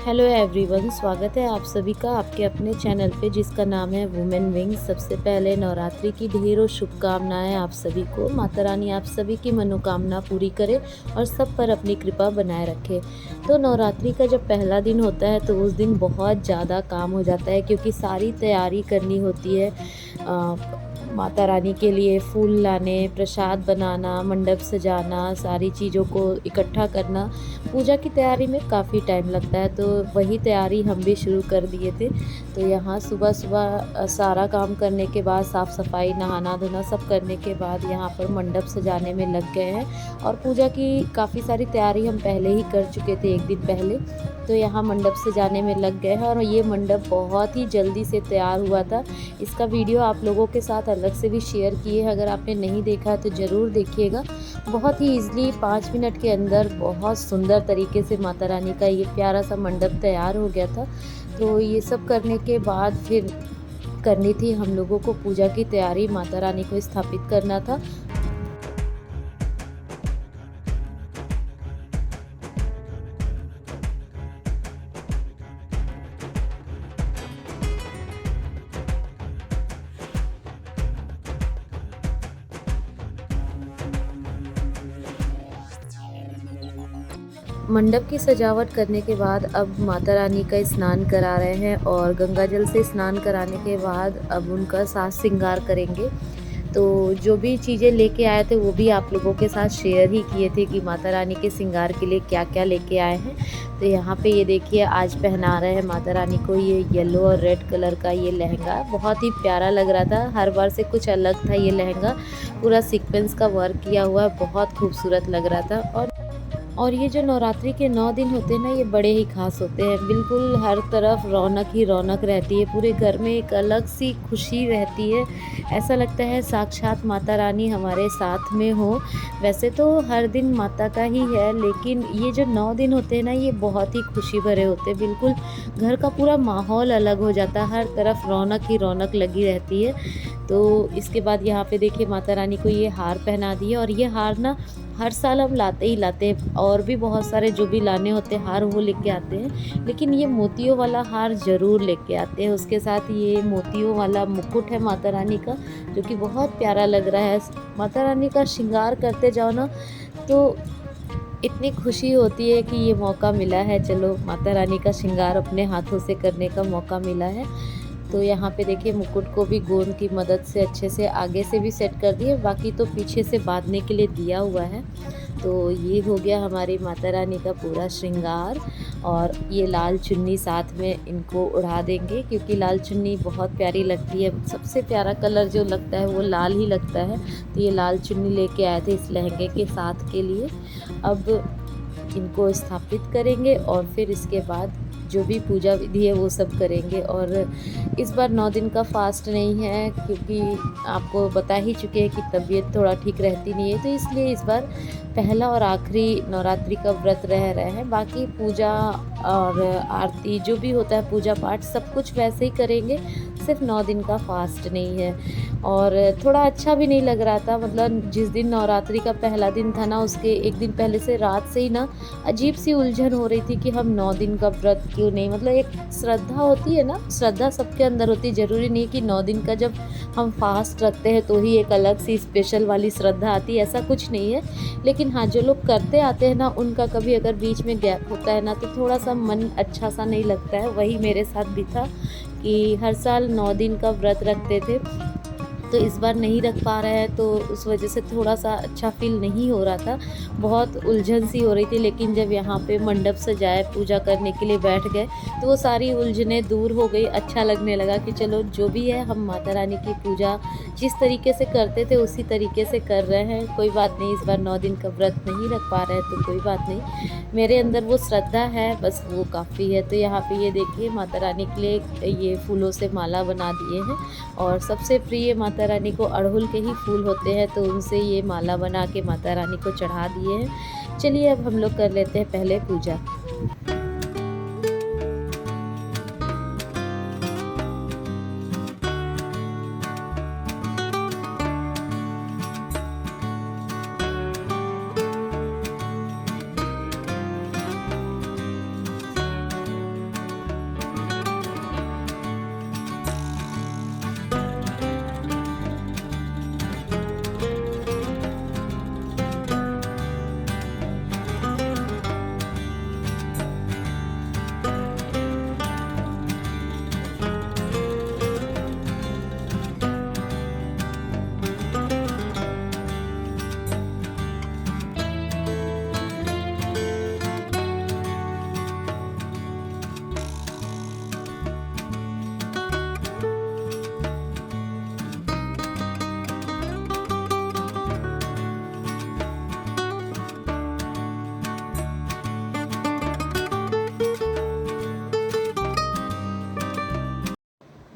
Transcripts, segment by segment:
Hello everyone, स्वागत है आप सभी का आपके अपने चैनल पे जिसका नाम है वुमेन विंग्स। सबसे पहले नवरात्रि की ढेरों शुभकामनाएं आप सभी को। माता रानी आप सभी की मनोकामना पूरी करे और सब पर अपनी कृपा बनाए रखे। तो नवरात्रि का जब पहला दिन होता है तो उस दिन बहुत ज़्यादा काम हो जाता है क्योंकि सारी तैयारी करनी होती है। माता रानी के लिए फूल लाने, प्रसाद बनाना, मंडप सजाना, सारी चीज़ों को इकट्ठा करना, पूजा की तैयारी में काफ़ी टाइम लगता है। तो वही तैयारी हम भी शुरू कर दिए थे। तो यहाँ सुबह सुबह सारा काम करने के बाद, साफ़ सफाई, नहाना धोना सब करने के बाद यहाँ पर मंडप सजाने में लग गए हैं। और पूजा की काफ़ी सारी तैयारी हम पहले ही कर चुके थे, एक दिन पहले। तो यहाँ मंडप सजाने में लग गए हैं और ये मंडप बहुत ही जल्दी से तैयार हुआ था। इसका वीडियो आप लोगों के साथ अलग से भी शेयर किए हैं, अगर आपने नहीं देखा तो ज़रूर देखिएगा। बहुत ही ईज़िली 5 मिनट के अंदर बहुत सुंदर तरीके से माता रानी का ये प्यारा सा मंडप तैयार हो गया था। तो ये सब करने के बाद फिर करनी थी हम लोगों को पूजा की तैयारी, माता रानी को स्थापित करना था। मंडप की सजावट करने के बाद अब माता रानी का स्नान करा रहे हैं और गंगा जल से स्नान कराने के बाद अब उनका साज श्रृंगार करेंगे। तो जो भी चीज़ें लेके आए थे वो भी आप लोगों के साथ शेयर ही किए थे कि माता रानी के श्रृंगार के लिए क्या क्या लेके आए हैं। तो यहाँ पे ये देखिए, आज पहना रहे हैं माता रानी को ये येलो और रेड कलर का ये लहंगा। बहुत ही प्यारा लग रहा था, हर बार से कुछ अलग था ये लहंगा। पूरा सीक्वेंस का वर्क किया हुआ है, बहुत खूबसूरत लग रहा था। और ये जो नवरात्रि के 9 दिन होते हैं ना, ये बड़े ही ख़ास होते हैं। बिल्कुल हर तरफ रौनक ही रौनक रहती है, पूरे घर में एक अलग सी खुशी रहती है। ऐसा लगता है साक्षात माता रानी हमारे साथ में हो। वैसे तो हर दिन माता का ही है, लेकिन ये जो 9 दिन होते हैं ना, ये बहुत ही खुशी भरे होते हैं। बिल्कुल घर का पूरा माहौल अलग हो जाता है, हर तरफ रौनक ही रौनक लगी रहती है। तो इसके बाद यहाँ पे देखिए, माता रानी को ये हार पहना दिए। और ये हार ना हर साल हम लाते ही लाते हैं, और भी बहुत सारे जो भी लाने होते हैं हार वो लेके आते हैं, लेकिन ये मोतियों वाला हार ज़रूर लेके आते हैं। उसके साथ ये मोतियों वाला मुकुट है माता रानी का, जो कि बहुत प्यारा लग रहा है। माता रानी का श्रृंगार करते जाओ ना तो इतनी खुशी होती है कि ये मौका मिला है, चलो माता रानी का श्रृंगार अपने हाथों से करने का मौका मिला है। तो यहाँ पे देखिए, मुकुट को भी गोंद की मदद से अच्छे से आगे से भी सेट कर दिए, बाकी तो पीछे से बांधने के लिए दिया हुआ है। तो ये हो गया हमारी माता रानी का पूरा श्रृंगार। और ये लाल चुन्नी साथ में इनको उड़ा देंगे, क्योंकि लाल चुन्नी बहुत प्यारी लगती है। सबसे प्यारा कलर जो लगता है वो लाल ही लगता है। तो ये लाल चुन्नी लेके आए थे इस लहंगे के साथ के लिए। अब इनको स्थापित करेंगे और फिर इसके बाद जो भी पूजा विधि है वो सब करेंगे। और इस बार 9 दिन का फास्ट नहीं है, क्योंकि आपको बता ही चुके हैं कि तबीयत थोड़ा ठीक रहती नहीं है। तो इसलिए इस बार पहला और आखिरी नवरात्रि का व्रत रह रहे हैं। बाकी पूजा और आरती जो भी होता है, पूजा पाठ सब कुछ वैसे ही करेंगे, सिर्फ 9 दिन का फास्ट नहीं है। और थोड़ा अच्छा भी नहीं लग रहा था, मतलब जिस दिन नवरात्रि का पहला दिन था ना, उसके एक दिन पहले से रात से ही ना अजीब सी उलझन हो रही थी कि हम 9 दिन का व्रत क्यों नहीं। मतलब एक श्रद्धा होती है ना, श्रद्धा सबके अंदर होती है। ज़रूरी नहीं कि 9 दिन का जब हम फास्ट रखते हैं तो ही एक अलग सी स्पेशल वाली श्रद्धा आती है, ऐसा कुछ नहीं है। लेकिन हाँ, जो लोग करते आते हैं ना, उनका कभी अगर बीच में गैप होता है ना तो थोड़ा सा मन अच्छा सा नहीं लगता है। वही मेरे साथ भी था कि हर साल 9 दिन का व्रत रखते थे, तो इस बार नहीं रख पा रहे हैं, तो उस वजह से थोड़ा सा अच्छा फील नहीं हो रहा था। बहुत उलझन सी हो रही थी। लेकिन जब यहाँ पे मंडप सजाए, पूजा करने के लिए बैठ गए, तो वो सारी उलझनें दूर हो गई। अच्छा लगने लगा कि चलो जो भी है, हम माता रानी की पूजा जिस तरीके से करते थे उसी तरीके से कर रहे हैं। कोई बात नहीं, इस बार 9 दिन का व्रत नहीं रख पा रहे हैं तो कोई बात नहीं, मेरे अंदर वो श्रद्धा है, बस वो काफ़ी है। तो यहाँ पे ये देखिए, माता रानी के लिए ये फूलों से माला बना दिए हैं। और सबसे प्रिय माता रानी को अड़हुल के ही फूल होते हैं, तो उनसे ये माला बना के माता रानी को चढ़ा दिए हैं। चलिए अब हम लोग कर लेते हैं पहले पूजा।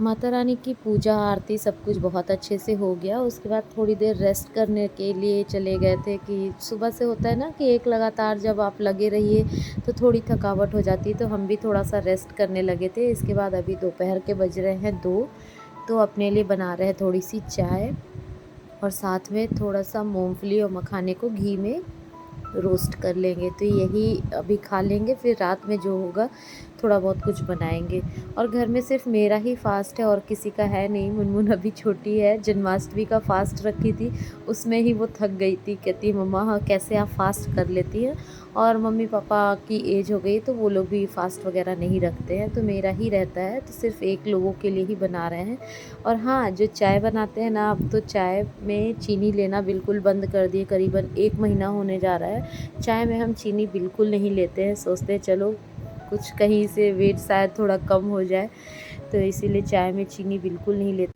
माता रानी की पूजा आरती सब कुछ बहुत अच्छे से हो गया। उसके बाद थोड़ी देर रेस्ट करने के लिए चले गए थे कि सुबह से होता है ना कि एक लगातार जब आप लगे रहिए तो थोड़ी थकावट हो जाती है, तो हम भी थोड़ा सा रेस्ट करने लगे थे। इसके बाद अभी दोपहर के बज रहे हैं 2, तो अपने लिए बना रहे हैं थोड़ी सी चाय और साथ में थोड़ा सा मूंगफली और मखाने को घी में रोस्ट कर लेंगे। तो यही अभी खा लेंगे, फिर रात में जो होगा थोड़ा बहुत कुछ बनाएंगे। और घर में सिर्फ मेरा ही फास्ट है और किसी का है नहीं। मुनमुन अभी छोटी है, जन्माष्टमी का फास्ट रखी थी, उसमें ही वो थक गई थी। कहती मम्मा हाँ कैसे आप फास्ट कर लेती हैं। और मम्मी पापा की एज हो गई तो वो लोग भी फास्ट वगैरह नहीं रखते हैं, तो मेरा ही रहता है। तो सिर्फ एक लोगों के लिए ही बना रहे हैं। और हाँ, जो चाय बनाते हैं ना, अब तो चाय में चीनी लेना बिल्कुल बंद कर दिए। करीबन 1 महीना होने जा रहा है चाय में हम चीनी बिल्कुल नहीं लेते हैं। सोचते हैं चलो कुछ कहीं से वेट शायद थोड़ा कम हो जाए, तो इसीलिए चाय में चीनी बिल्कुल नहीं लेते।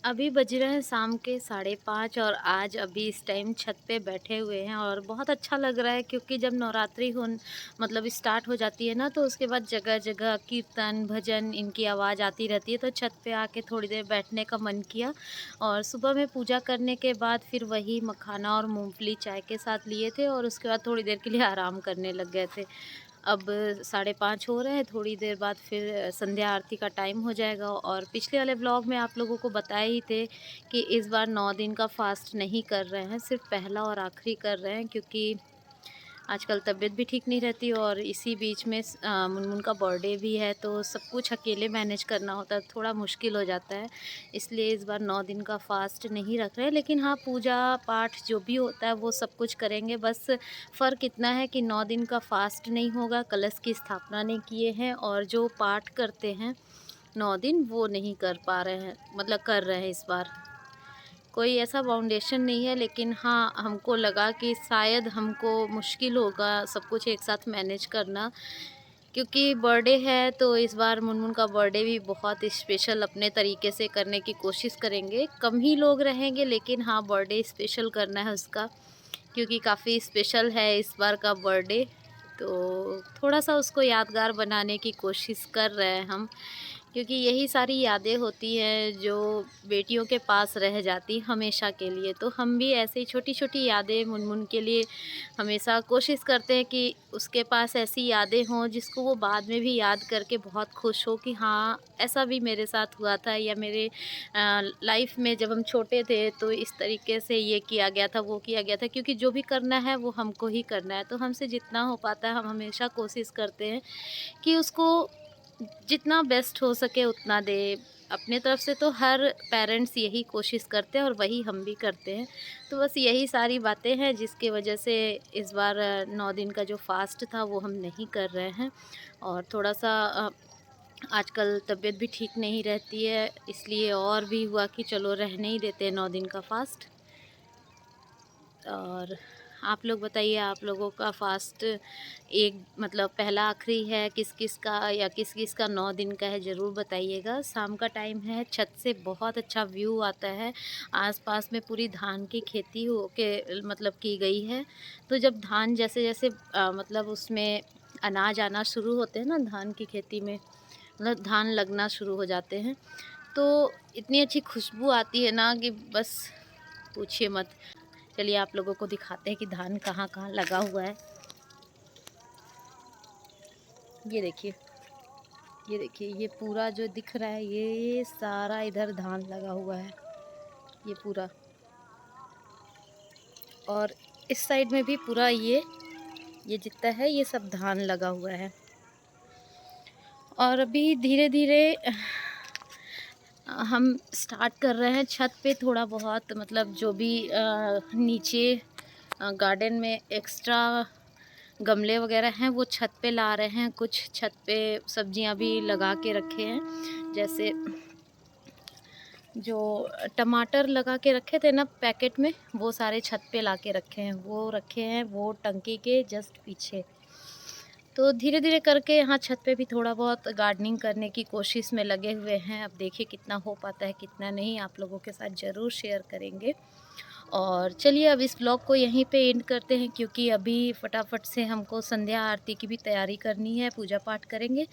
अभी बज रहे हैं शाम के 5:30 और आज अभी इस टाइम छत पे बैठे हुए हैं और बहुत अच्छा लग रहा है, क्योंकि जब नवरात्रि हो मतलब स्टार्ट हो जाती है ना, तो उसके बाद जगह जगह कीर्तन भजन इनकी आवाज़ आती रहती है। तो छत पे आके थोड़ी देर बैठने का मन किया और सुबह में पूजा करने के बाद फिर वही मखाना और मूंगफली चाय के साथ लिए थे और उसके बाद थोड़ी देर के लिए आराम करने लग गए थे। अब 5:30 हो रहे हैं, थोड़ी देर बाद फिर संध्या आरती का टाइम हो जाएगा। और पिछले वाले ब्लॉग में आप लोगों को बताए ही थे कि इस बार 9 दिन का फास्ट नहीं कर रहे हैं, सिर्फ पहला और आखिरी कर रहे हैं, क्योंकि आजकल तबीयत भी ठीक नहीं रहती और इसी बीच में मुनमुन का बर्थडे भी है, तो सब कुछ अकेले मैनेज करना होता है, थोड़ा मुश्किल हो जाता है। इसलिए इस बार 9 दिन का फास्ट नहीं रख रहे, लेकिन हाँ पूजा पाठ जो भी होता है वो सब कुछ करेंगे। बस फ़र्क इतना है कि 9 दिन का फास्ट नहीं होगा, कलश की स्थापना नहीं किए हैं, और जो पाठ करते हैं 9 दिन वो नहीं कर पा रहे हैं, मतलब कर रहे हैं इस बार। कोई ऐसा बाउंडेशन नहीं है, लेकिन हाँ हमको लगा कि शायद हमको मुश्किल होगा सब कुछ एक साथ मैनेज करना, क्योंकि बर्थडे है तो इस बार मुनमुन का बर्थडे भी बहुत स्पेशल अपने तरीके से करने की कोशिश करेंगे। कम ही लोग रहेंगे, लेकिन हाँ बर्थडे स्पेशल करना है उसका, क्योंकि काफ़ी स्पेशल है इस बार का बर्थडे। तो थोड़ा सा उसको यादगार बनाने की कोशिश कर रहे हैं हम, क्योंकि यही सारी यादें होती हैं जो बेटियों के पास रह जाती हमेशा के लिए। तो हम भी ऐसे ही छोटी-छोटी यादें मुनमुन के लिए हमेशा कोशिश करते हैं कि उसके पास ऐसी यादें हों जिसको वो बाद में भी याद करके बहुत खुश हो कि हाँ, ऐसा भी मेरे साथ हुआ था, या मेरे लाइफ में जब हम छोटे थे तो इस तरीके से ये किया गया था, वो किया गया था। क्योंकि जो भी करना है वो हमको ही करना है, तो हमसे जितना हो पाता है हम हमेशा कोशिश करते हैं कि उसको जितना बेस्ट हो सके उतना दे। अपने तरफ से तो हर पेरेंट्स यही कोशिश करते हैं और वही हम भी करते हैं। तो बस यही सारी बातें हैं जिसकी वजह से इस बार 9 दिन का जो फ़ास्ट था वो हम नहीं कर रहे हैं। और थोड़ा-सा आजकल तबीयत भी ठीक नहीं रहती है, इसलिए और भी हुआ कि चलो रहने ही देते हैं 9 दिन का फ़ास्ट। और आप लोग बताइए, आप लोगों का फ़ास्ट एक मतलब पहला आखिरी है किस-किस का, या किस-किस का 9 दिन का है, ज़रूर बताइएगा। शाम का टाइम है, छत से बहुत अच्छा व्यू आता है। आस-पास में पूरी धान की खेती हो के मतलब की गई है। तो जब धान जैसे-जैसे मतलब उसमें अनाज आना शुरू होते हैं ना धान की खेती में, मतलब धान लगना शुरू हो जाते हैं, तो इतनी अच्छी खुशबू आती है ना कि बस पूछिए मत। चलिए आप लोगों को दिखाते हैं कि धान कहाँ-कहाँ लगा हुआ है। ये देखिए, ये देखिए, ये पूरा जो दिख रहा है ये सारा इधर धान लगा हुआ है, ये पूरा। और इस साइड में भी पूरा ये जितना है ये सब धान लगा हुआ है। और अभी धीरे-धीरे हम स्टार्ट कर रहे हैं छत पे थोड़ा बहुत, मतलब जो भी नीचे गार्डन में एक्स्ट्रा गमले वगैरह हैं वो छत पे ला रहे हैं। कुछ छत पे सब्जियां भी लगा के रखे हैं, जैसे जो टमाटर लगा के रखे थे ना पैकेट में, वो सारे छत पे ला के रखे हैं। वो रखे हैं वो टंकी के जस्ट पीछे। तो धीरे-धीरे करके यहाँ छत पे भी थोड़ा बहुत गार्डनिंग करने की कोशिश में लगे हुए हैं। अब देखिए कितना हो पाता है, कितना नहीं, आप लोगों के साथ ज़रूर शेयर करेंगे। और चलिए अब इस व्लॉग को यहीं पे एंड करते हैं, क्योंकि अभी फटाफट से हमको संध्या आरती की भी तैयारी करनी है, पूजा पाठ करेंगे।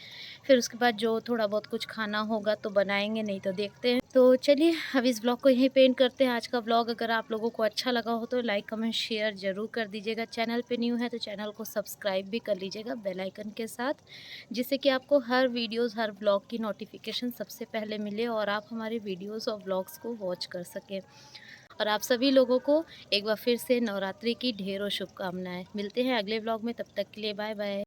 फिर उसके बाद जो थोड़ा बहुत कुछ खाना होगा तो बनाएँगे, नहीं तो देखते हैं। तो चलिए अब इस व्लॉग को यहीं पे एंड करते हैं। आज का व्लॉग अगर आप लोगों को अच्छा लगा हो तो लाइक, कमेंट, शेयर ज़रूर कर दीजिएगा। चैनल पे न्यू है तो चैनल को सब्सक्राइब भी कर लीजिएगा बेल आइकन के साथ, जिससे कि आपको हर वीडियोज़, हर व्लॉग की नोटिफ़िकेशन सबसे पहले मिले और आप हमारे वीडियोज़ और व्लॉग्स को वॉच कर सकें। और आप सभी लोगों को एक बार फिर से नवरात्रि की ढेरों शुभकामनाएँ। मिलते हैं अगले व्लॉग में, तब तक के लिए बाय बाय।